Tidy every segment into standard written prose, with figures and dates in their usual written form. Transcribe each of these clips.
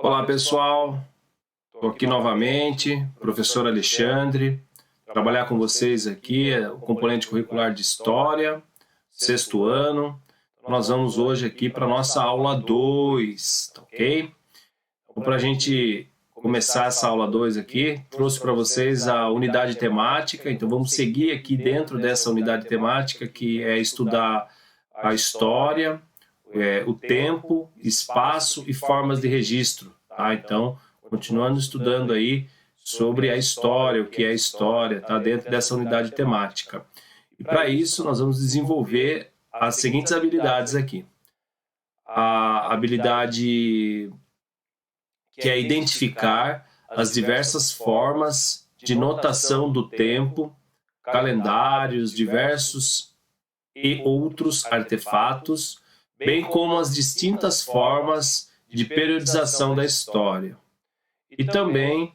Olá pessoal, estou aqui novamente, professor Alexandre, trabalhar com vocês aqui, o componente curricular de História, sexto ano. Nós vamos hoje aqui para a nossa aula 2, ok? Então, para a gente começar essa aula 2 aqui, trouxe para vocês a unidade temática, então vamos seguir aqui dentro dessa unidade temática, que é estudar a história, o tempo, espaço e formas de registro, tá? Então, continuando estudando aí sobre a história, o que é história, tá? Dentro dessa unidade temática. E para isso, nós vamos desenvolver as seguintes habilidades aqui. A habilidade que é identificar as diversas formas de notação do tempo, calendários, diversos e outros artefatos, bem como as distintas formas de periodização da história. E também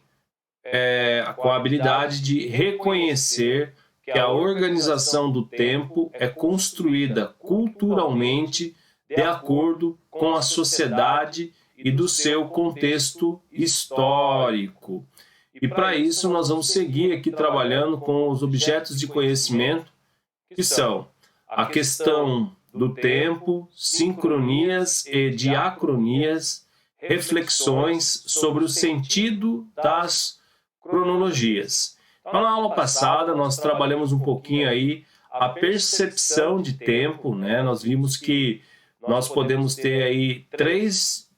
com a habilidade de reconhecer que a organização do tempo é construída culturalmente de acordo com a sociedade e do seu contexto histórico. E para isso nós vamos seguir aqui trabalhando com os objetos de conhecimento, que são a questão do tempo, sincronias e diacronias, reflexões sobre o sentido das cronologias. Então, na aula passada, nós trabalhamos um pouquinho aí a percepção de tempo, né? Nós vimos que nós podemos ter aí 3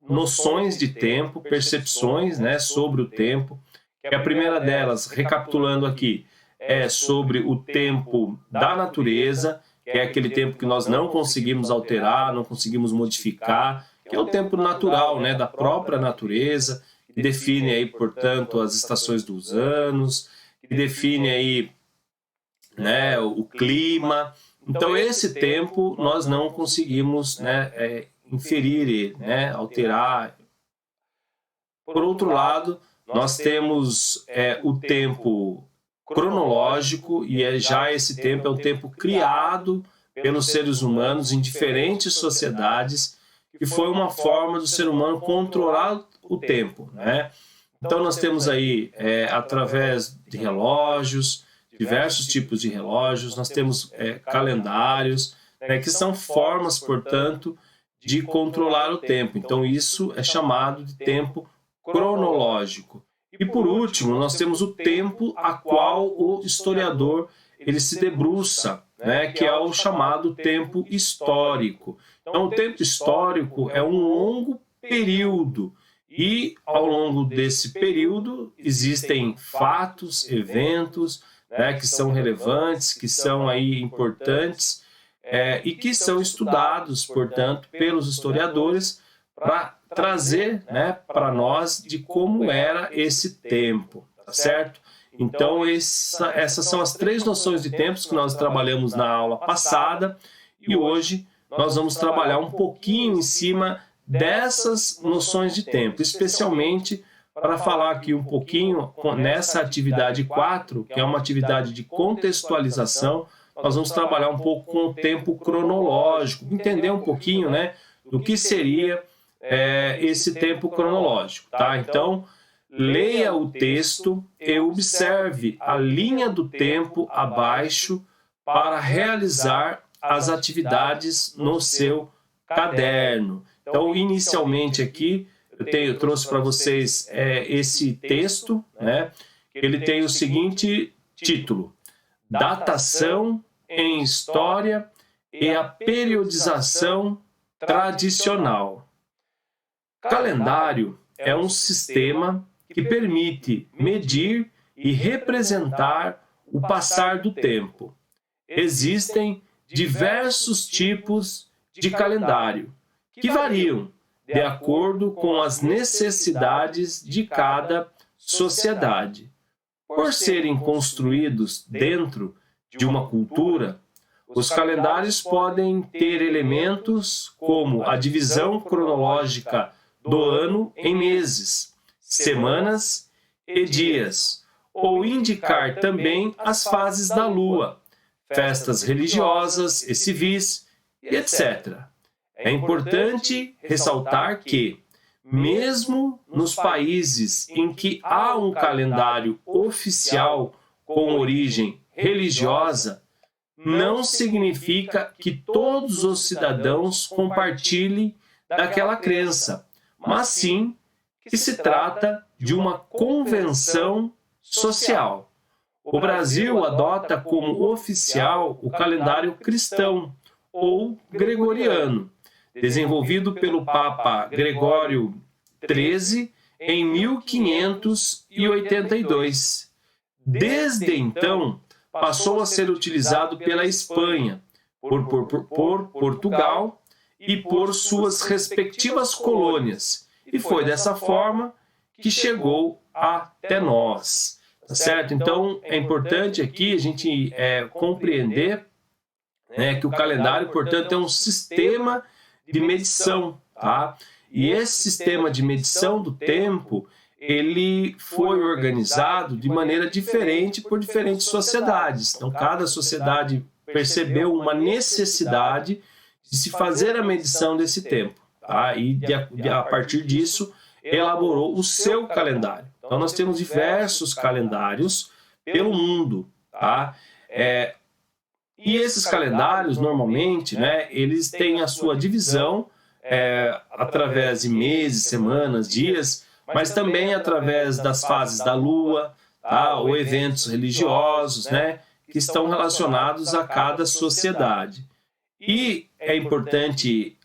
noções de tempo, percepções, né, sobre o tempo. Que a primeira delas, recapitulando aqui, é sobre o tempo da natureza, que é aquele tempo que nós não conseguimos alterar, não conseguimos modificar, que é o tempo natural, né, da própria natureza, que define aí, portanto, as estações dos anos, que define aí, né, o clima. Então, esse tempo nós não conseguimos, né, inferir, né, alterar. Por outro lado, nós temos o tempo cronológico, e já esse tempo é um tempo criado pelos seres humanos em diferentes sociedades, que foi uma forma do ser humano controlar o tempo, né? Então nós temos aí, através de relógios, diversos tipos de relógios, nós temos calendários, né, que são formas, portanto, de controlar o tempo. Então isso é chamado de tempo cronológico. E por último, nós temos o tempo a qual o historiador ele se debruça, né, que é o chamado tempo histórico. Então, o tempo histórico é um longo período, e ao longo desse período existem fatos, eventos, né, que são relevantes, que são aí importantes, e que são estudados, portanto, pelos historiadores para trazer, né, para nós de como era esse tempo, tá certo? Então, essas são as 3 noções de tempos que nós trabalhamos na aula passada, e hoje nós vamos trabalhar um pouquinho em cima dessas noções de tempo, especialmente para falar aqui um pouquinho nessa atividade 4, que é uma atividade de contextualização. Nós vamos trabalhar um pouco com o tempo cronológico, entender um pouquinho, né, do que seria esse tempo cronológico, tá? Então, leia o texto e observe a linha do tempo abaixo para realizar as atividades no seu caderno. Então, inicialmente aqui, eu trouxe para vocês esse texto, né? Ele tem o seguinte título: Datação em História e a Periodização Tradicional. Calendário é um sistema que permite medir e representar o passar do tempo. Existem diversos tipos de calendário, que variam de acordo com as necessidades de cada sociedade. Por serem construídos dentro de uma cultura, os calendários podem ter elementos como a divisão cronológica do ano em meses, semanas e dias, ou indicar também as fases da lua, festas religiosas e civis, etc. É importante ressaltar que, mesmo nos países em que há um calendário oficial com origem religiosa, não significa que todos os cidadãos compartilhem daquela crença, mas sim que se trata de uma convenção social. O Brasil adota como oficial o calendário cristão ou gregoriano, desenvolvido pelo Papa Gregório XIII em 1582. Desde então, passou a ser utilizado pela Espanha, por Portugal e por suas respectivas colônias, e foi dessa forma que chegou até nós. Tá certo? Então, é importante aqui a gente compreender que o calendário, portanto, é um sistema de medição, tá? E esse sistema de medição do tempo, ele foi organizado de maneira diferente por diferentes sociedades. Então, cada sociedade percebeu uma necessidade de se fazer a medição desse tempo, tá? E a partir disso, elaborou o seu calendário. Então, nós temos diversos calendários pelo mundo, tá? E esses calendários, normalmente, eles têm a sua divisão através de meses, semanas, dias, mas também através das fases da Lua, tá? Ou eventos religiosos, que estão relacionados a cada sociedade. E é importante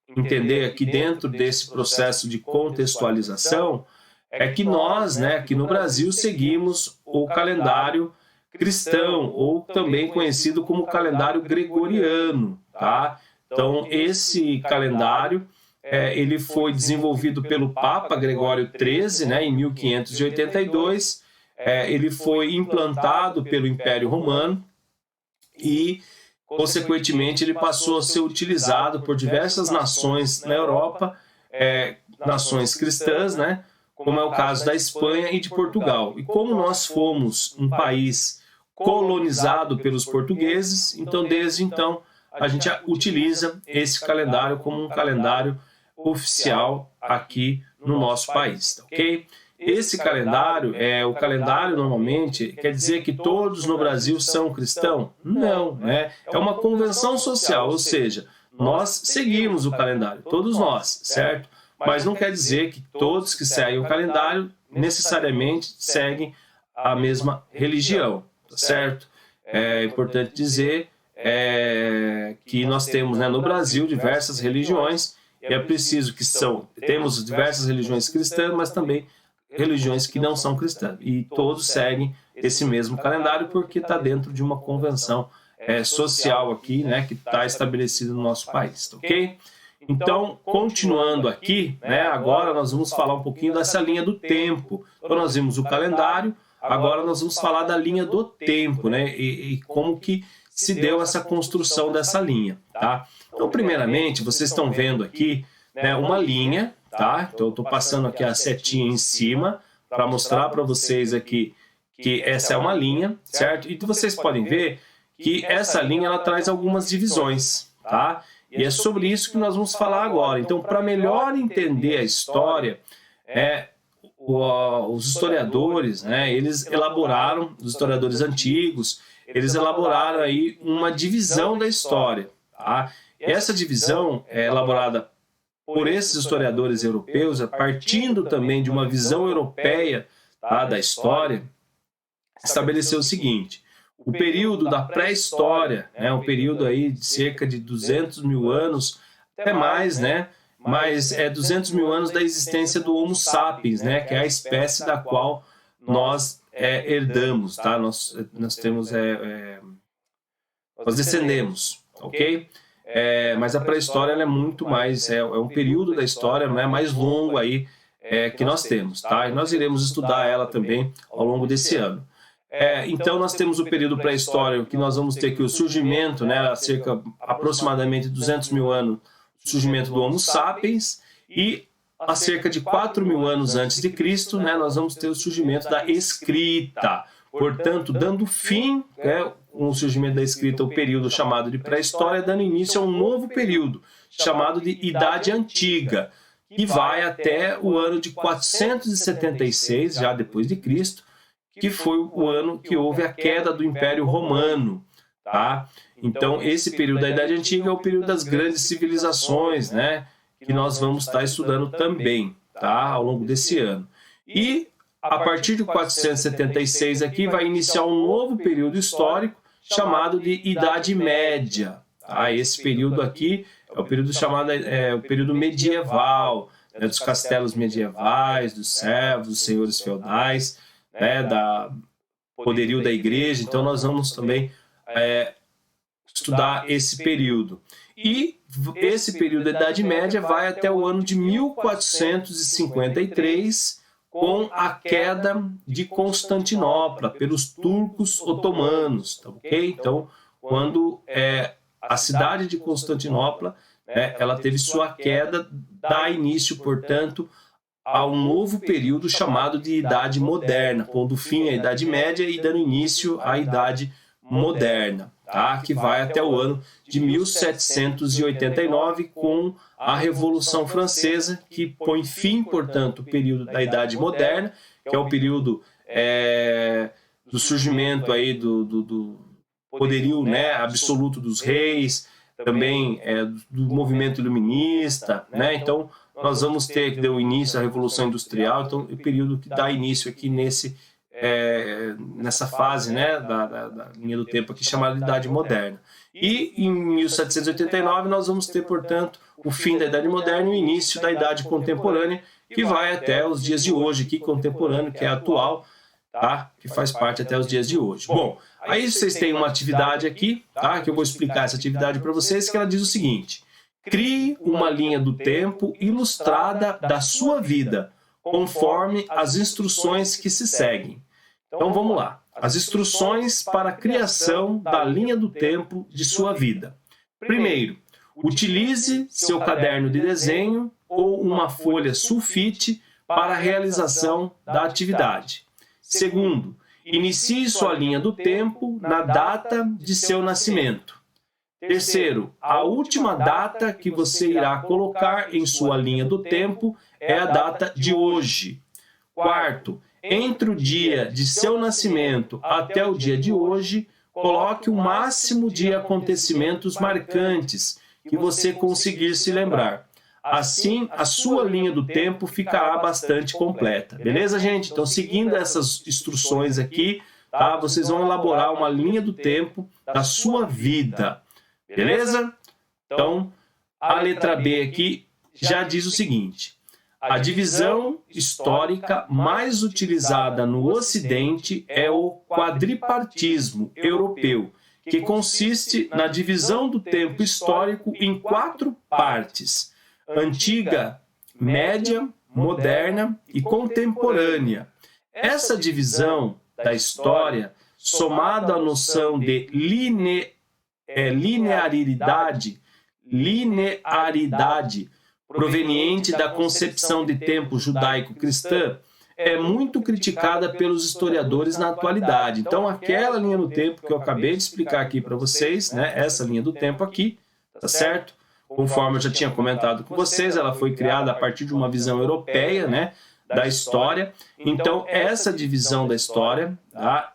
entender aqui dentro desse processo de contextualização que nós, aqui no Brasil, seguimos o calendário cristão, ou também conhecido como calendário gregoriano, tá? Então, esse calendário, ele foi desenvolvido pelo Papa Gregório XIII, em 1582, ele foi implantado pelo Império Romano e, consequentemente, ele passou a ser utilizado por diversas nações na Europa, nações cristãs, como é o caso da Espanha e de Portugal. E como nós fomos um país colonizado pelos portugueses, então, desde então, a gente utiliza esse calendário como um calendário oficial aqui no nosso país, ok? Esse calendário, o calendário normalmente, quer dizer que todos no Brasil são cristãos? Não, é uma convenção social, ou seja, nós seguimos o calendário, todos nós, certo? Mas não quer dizer que todos que seguem o calendário necessariamente seguem a mesma religião, tá certo? É importante dizer que nós temos no Brasil diversas religiões, e é preciso que temos diversas religiões cristãs, mas também religiões que não são cristãs, e todos seguem esse mesmo calendário porque está dentro de uma convenção social aqui, que está estabelecida no nosso país, ok? Então, continuando aqui, agora nós vamos falar um pouquinho dessa linha do tempo. Então, nós vimos o calendário, agora nós vamos falar da linha do tempo, e como que se deu essa construção dessa linha, tá? Então, primeiramente, vocês estão vendo aqui uma linha, tá? Então, eu estou passando aqui a setinha em cima para mostrar para vocês aqui que essa é uma linha, certo? E vocês podem ver que essa linha ela traz algumas divisões, tá? E é sobre isso que nós vamos falar agora. Então, para melhor entender a história, os historiadores, eles elaboraram, os historiadores antigos, eles elaboraram aí uma divisão da história, tá? Essa divisão é elaborada por esses historiadores europeus, partindo também de uma visão europeia, tá, da história, estabeleceu o seguinte: o período da pré-história, um período aí de cerca de 200 mil anos, até mais, mas 200 mil anos da existência do Homo sapiens, que é a espécie da qual nós herdamos, tá? Nós temos, nós descendemos, ok? Mas a pré-história é muito mais, é um período da história mais longo aí que nós temos, tá? E nós iremos estudar ela também ao longo desse ano. Então, nós temos o período pré-histórico, que nós vamos ter aqui o surgimento, aproximadamente 200 mil anos, o surgimento do Homo sapiens, e há cerca de 4 mil anos antes de Cristo, nós vamos ter o surgimento da escrita. Portanto, dando fim, com o surgimento da escrita, o período chamado de pré-história, dando início a um novo período, chamado de Idade Antiga, que vai até o ano de 476, já depois de Cristo, que foi o ano que houve a queda do Império Romano, tá? Então, esse período da Idade Antiga é o período das grandes civilizações, né? Que nós vamos estar estudando também, tá? Ao longo desse ano. E, a partir de 476 aqui, vai iniciar um novo período histórico chamado de Idade Média, tá? Esse período aqui é o período chamado o período medieval, né? Dos castelos medievais, dos servos, dos senhores feudais, né? Da poderio da igreja. Então, nós vamos também estudar esse período. E esse período da Idade Média vai até o ano de 1453, com a queda de Constantinopla pelos turcos otomanos, tá ok? Então, quando a cidade de Constantinopla, ela teve sua queda, dá início, portanto, a um novo período chamado de Idade Moderna, pondo fim à Idade Média e dando início à Idade Moderna, tá? Que vai até o ano de 1789, com a Revolução Francesa, que põe fim, portanto, o período da Idade Moderna, que é o período do surgimento aí do poderio, né, absoluto dos reis, também do movimento iluminista, né? Então, nós vamos ter que dar o início à Revolução Industrial, então o período que dá início aqui nessa fase, né, da linha do tempo aqui, chamada de Idade Moderna. E em 1789 nós vamos ter, portanto, o fim da Idade Moderna e o início da Idade Contemporânea, que vai até os dias de hoje, aqui contemporâneo, que é atual, tá? Que faz parte até os dias de hoje. Bom, aí vocês têm uma atividade aqui, tá? Que eu vou explicar essa atividade para vocês, que ela diz o seguinte: crie uma linha do tempo ilustrada da sua vida, conforme as instruções que se seguem. Então vamos lá. As instruções para a criação da linha do tempo de sua vida. Primeiro, utilize seu caderno de desenho ou uma folha sulfite para a realização da atividade. Segundo, inicie sua linha do tempo na data de seu nascimento. Terceiro, a última data que você irá colocar em sua linha do tempo é a data de hoje. Quarto, entre o dia de seu nascimento até o dia de hoje, coloque o máximo de acontecimentos marcantes que você conseguir se lembrar. Assim, a sua linha do tempo ficará bastante completa. Beleza, gente? Então, seguindo essas instruções aqui, tá? Vocês vão elaborar uma linha do tempo da sua vida. Beleza? Então, a letra B aqui já diz o seguinte: a divisão histórica mais utilizada no Ocidente é o quadripartismo europeu, que consiste na divisão do tempo histórico em 4 partes: antiga, média, moderna e contemporânea. Essa divisão da história, somada à noção de linearidade proveniente da concepção de tempo judaico-cristã, é muito criticada pelos historiadores na atualidade. Então, aquela linha do tempo que eu acabei de explicar aqui para vocês, né, essa linha do tempo aqui, tá certo? Conforme eu já tinha comentado com vocês, ela foi criada a partir de uma visão europeia, né, da história. Então, essa divisão da história, tá,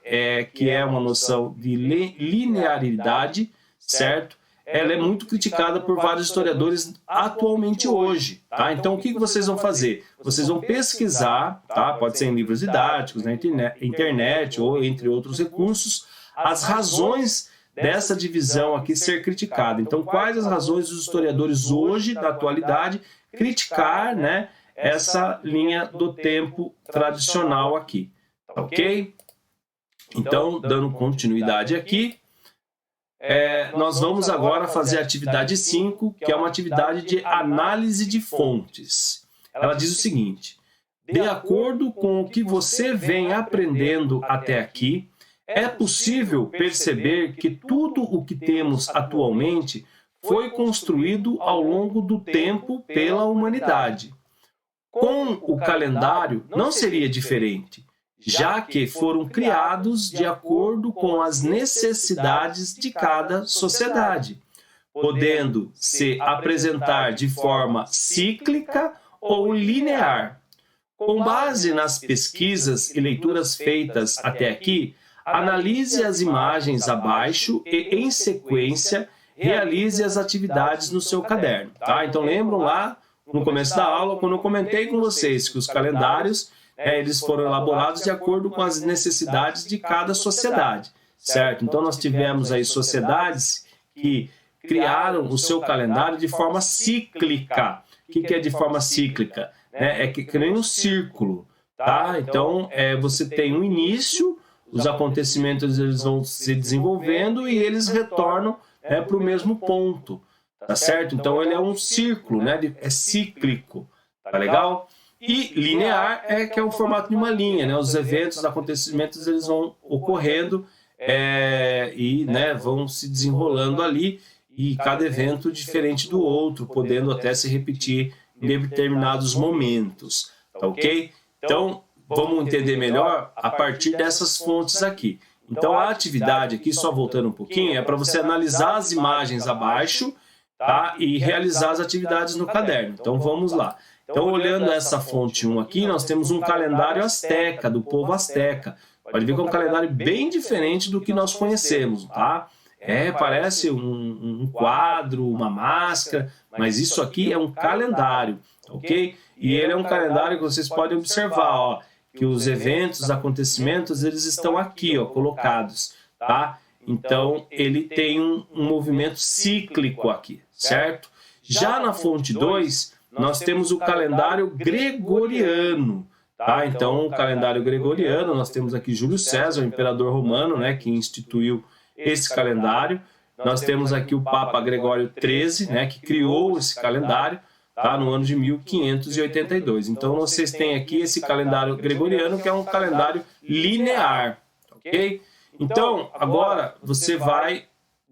que é uma noção de linearidade, certo? Ela é muito criticada por vários historiadores atualmente hoje, tá? Então, o que vocês vão fazer? Vocês vão pesquisar, tá? Pode ser em livros didáticos, na internet ou entre outros recursos, as razões dessa divisão aqui ser criticada. Então, quais as razões dos historiadores hoje, da atualidade, criticar, né, essa linha do tempo tradicional aqui, tá ok? Então, dando continuidade aqui, nós vamos agora fazer a atividade 5, que é uma atividade de análise de fontes. Ela diz o seguinte: de acordo com o que você vem aprendendo até aqui, é possível perceber que tudo o que temos atualmente foi construído ao longo do tempo pela humanidade. Com o calendário não seria diferente, já que foram criados de acordo com as necessidades de cada sociedade, podendo se apresentar de forma cíclica ou linear. Com base nas pesquisas e leituras feitas até aqui, analise as imagens abaixo e, em sequência, realize as atividades no seu caderno. Tá? Então, lembram lá, no começo da aula, quando eu comentei com vocês que os calendários eles foram elaborados de acordo com as necessidades de cada sociedade, certo? Então, nós tivemos aí sociedades que criaram o seu calendário de forma cíclica. O que é de forma cíclica? É que nem um círculo, tá? Então, você tem um início, os acontecimentos eles vão se desenvolvendo e eles retornam para o mesmo ponto, tá certo? Então, ele é um círculo, né? É cíclico, tá legal? E linear que é o formato de uma linha, né? Os eventos, os acontecimentos, eles vão ocorrendo e vão se desenrolando ali, e cada evento diferente do outro, podendo até se repetir em determinados momentos, tá ok? Então, vamos entender melhor a partir dessas fontes aqui. Então, a atividade aqui, só voltando um pouquinho, é para você analisar as imagens abaixo, tá? E realizar as atividades no caderno. Então, vamos lá. Então, olhando essa fonte 1 aqui, nós temos um calendário asteca, do povo asteca. Pode ver que é um calendário bem diferente do que nós conhecemos, tá? Parece um quadro, uma máscara, mas isso aqui é um calendário, ok? E ele é um calendário que vocês podem observar, ó, que os eventos, os acontecimentos, eles estão aqui, ó, colocados, tá? Então, ele tem um movimento cíclico aqui, certo? Já na fonte 2, nós temos o calendário gregoriano, tá? Então, o calendário gregoriano, nós temos aqui Júlio César, o imperador romano, né, que instituiu esse calendário. Nós temos aqui o Papa Gregório XIII, né, que criou esse calendário, tá, no ano de 1582. Então, vocês têm aqui esse calendário gregoriano, que é um calendário linear, ok? Então, agora você vai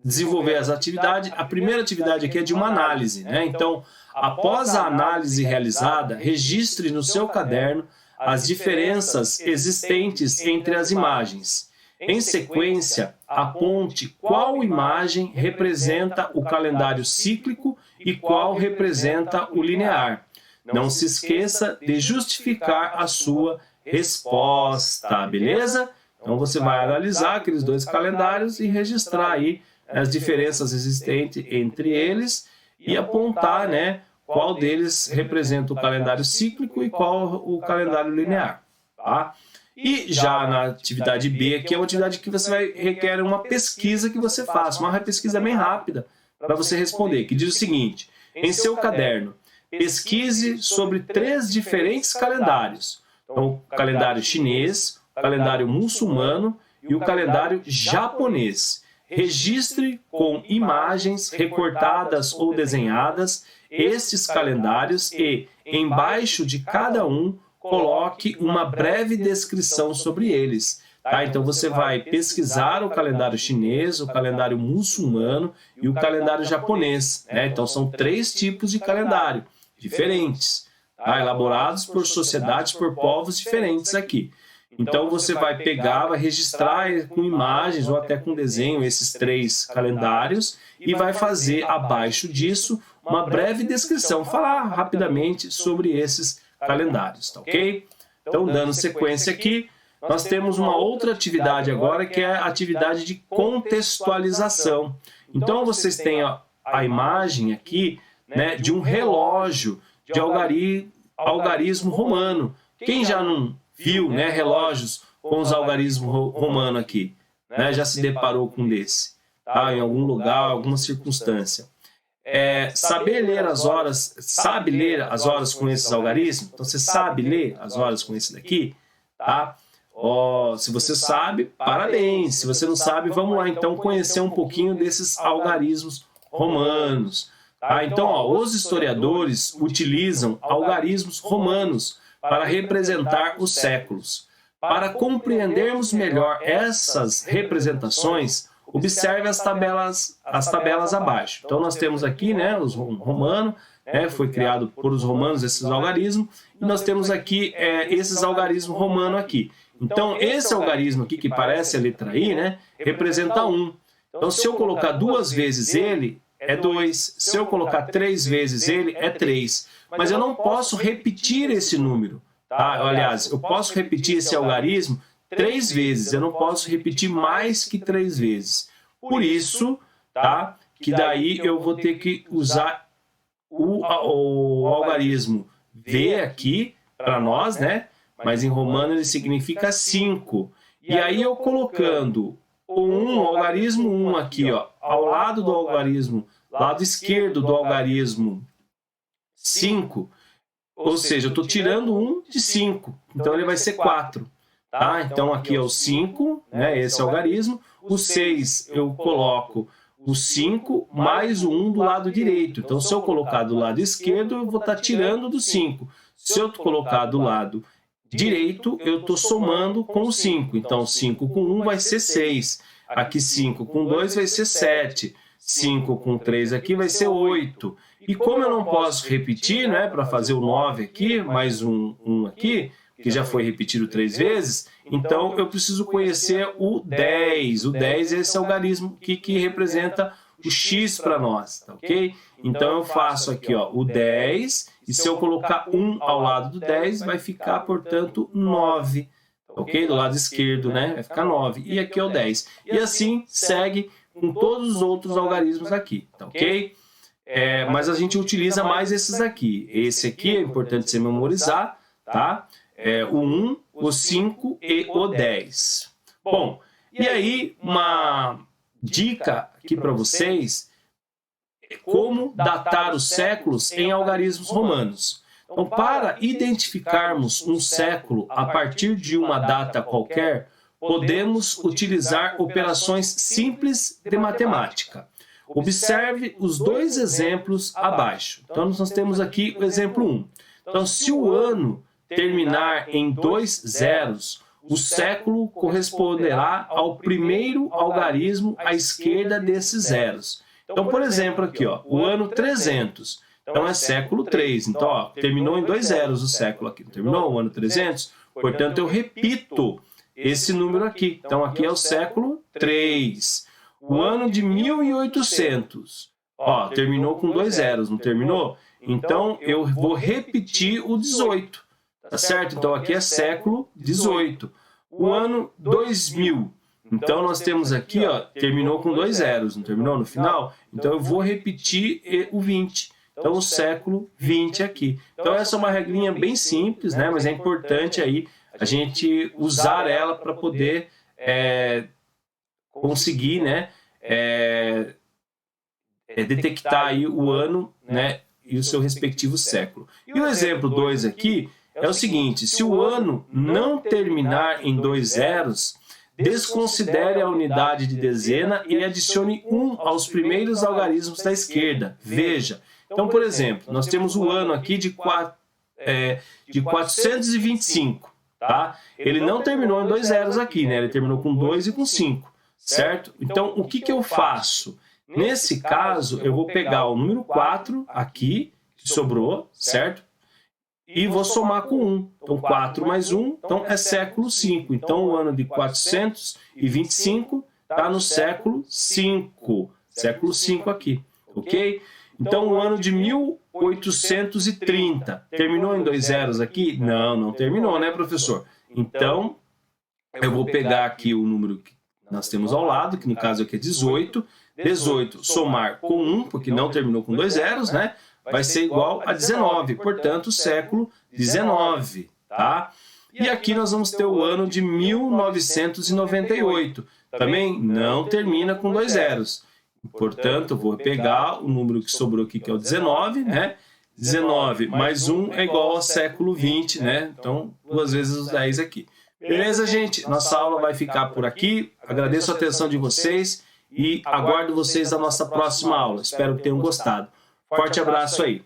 desenvolver as atividades. A primeira atividade aqui é de uma análise, né? Então, após a análise realizada, registre no seu caderno as diferenças existentes entre as imagens. Em sequência, aponte qual imagem representa o calendário cíclico e qual representa o linear. Não se esqueça de justificar a sua resposta, beleza? Então, você vai analisar aqueles dois calendários e registrar aí as diferenças existentes entre eles e apontar, né, qual deles representa o calendário cíclico e qual o calendário linear, tá? E já na atividade B, aqui é uma atividade que você requer uma pesquisa que você faça, uma pesquisa bem rápida para você responder, que diz o seguinte: em seu caderno, pesquise sobre 3 diferentes calendários. Então, o calendário chinês, o calendário muçulmano e o calendário japonês. Registre com imagens recortadas ou desenhadas estes calendários e, embaixo de cada um, coloque uma breve descrição sobre eles. Tá? Então, você vai pesquisar o calendário chinês, o calendário muçulmano e o calendário japonês, né? Então, são 3 tipos de calendário diferentes, tá? Elaborados por sociedades, por povos diferentes aqui. Então, você vai pegar, vai registrar com imagens ou até com desenho esses 3 calendários e vai fazer, abaixo disso, uma breve descrição, falar rapidamente sobre esses calendários, tá ok? Então, dando sequência aqui, nós temos uma outra atividade agora, que é a atividade de contextualização. Então, vocês têm a imagem aqui, né, de um relógio de algarismo romano. Quem já não viu, né, relógios com os algarismos romanos aqui, né, já se deparou com desse, tá, em algum lugar, alguma circunstância. Saber ler as horas, sabe ler as horas com esses algarismos? Então, você sabe ler as horas com esse daqui? Tá? Se você sabe, parabéns. Se você não sabe, vamos lá então conhecer um pouquinho desses algarismos romanos. Tá? Então, os historiadores utilizam algarismos romanos para representar os séculos. Para compreendermos melhor essas representações, observe as tabelas abaixo. Então, nós temos aqui, né, os romanos, né, foi criado por os romanos esses algarismos, e nós temos aqui esses algarismos romanos aqui. Então, esse algarismo aqui, que parece a letra I, né, representa 1. Então, se eu colocar 2 vezes ele, é 2. Se eu colocar 3 vezes ele, é 3. mas eu não posso repetir esse número. Tá? Aliás, eu posso repetir esse algarismo 3 vezes, eu não posso repetir mais que 3 vezes. Por isso, tá? Que daí eu vou ter que usar o algarismo V aqui para nós, né? Mas em romano ele significa 5. E aí eu colocando o algarismo 1 aqui, ó, ao lado do algarismo, lado esquerdo do algarismo 5, ou seja, eu estou tirando 1 de 5, então ele vai ser 4. Tá? Então aqui é o 5, né, esse algarismo, o 6 eu coloco o 5 mais o 1 do lado direito. Então se eu colocar do lado esquerdo, eu vou estar tirando do 5. Se eu colocar do lado direito, eu estou somando com o 5. Então 5 com 1 vai ser 6. Aqui 5 com 2 vai ser 7. 5 com 3 aqui vai ser 8. E como eu não posso repetir, né, para fazer o 9 aqui, mais um aqui, que já foi repetido 3 vezes, então eu preciso conhecer o 10. O 10 é esse algarismo que representa o x para nós, tá ok? Então eu faço aqui, ó, o 10, e se eu colocar 1 ao lado do 10, vai ficar, portanto, 9. Ok? Do lado esquerdo, né? Vai ficar 9. E aqui é o 10. E assim segue com todos os outros algarismos aqui, tá ok? Mas a gente utiliza mais esses aqui. Esse aqui é importante você memorizar, tá? O 1, o 5 e o 10. Bom, e aí uma dica aqui para vocês é como datar os séculos em algarismos romanos. Então, para identificarmos um século a partir de uma data qualquer, podemos utilizar operações simples de matemática. Observe os 2 exemplos abaixo. Então, nós temos aqui o exemplo 1. Então, se o ano terminar em 2 zeros, o século corresponderá ao primeiro algarismo à esquerda desses zeros. Então, por exemplo, aqui, ó, o ano 300. Então, é século 3. Então, ó, terminou em 2 zeros o século aqui. Terminou o ano 300? Portanto, eu repito esse número aqui. Então, aqui é o século 3. O ano de 1800. Ó, terminou com 2 zeros, não terminou? Então, eu vou repetir o 18. Tá certo? Então, aqui é século 18. O ano 2000. Então, nós temos aqui, ó, terminou com 2 zeros, não terminou no final? Então, eu vou repetir o 20. Então, o século 20 aqui. Então, essa é uma regrinha bem simples, né? Mas é importante aí a gente usar ela para poder conseguir, né? Detectar aí o ano, né? E o seu respectivo século. E o exemplo 2 aqui é o seguinte: se o ano não terminar em 2 zeros, desconsidere a unidade de dezena e adicione 1 aos primeiros algarismos da esquerda. Veja. Então, por exemplo, nós temos o ano aqui de 425, tá? Ele não terminou em 2 zeros aqui, né? Ele terminou com 2 e com 5, certo? Então, o que eu faço? Nesse caso, eu vou pegar o número 4 aqui, que sobrou, certo? E vou somar com 1. Então, 4 mais 1, então é século 5. Então, o ano de 425 está no século 5. Século 5 aqui, ok? Então, o ano de 1830, terminou em 2 zeros aqui? Não, não terminou, né, professor? Então, eu vou pegar aqui o número que nós temos ao lado, que no caso aqui é 18. 18 somar com 1, porque não terminou com 2 zeros, né? Vai ser igual a 19, portanto, século 19, tá? E aqui nós vamos ter o ano de 1998. Também não termina com 2 zeros. Portanto, vou pegar o número que sobrou aqui, que é o 19, né? 19 mais 1 é igual ao século 20, né? Então, 2 vezes os 10 aqui. Beleza, gente? Nossa aula vai ficar por aqui. Agradeço a atenção de vocês e aguardo vocês na nossa próxima aula. Espero que tenham gostado. Forte abraço aí.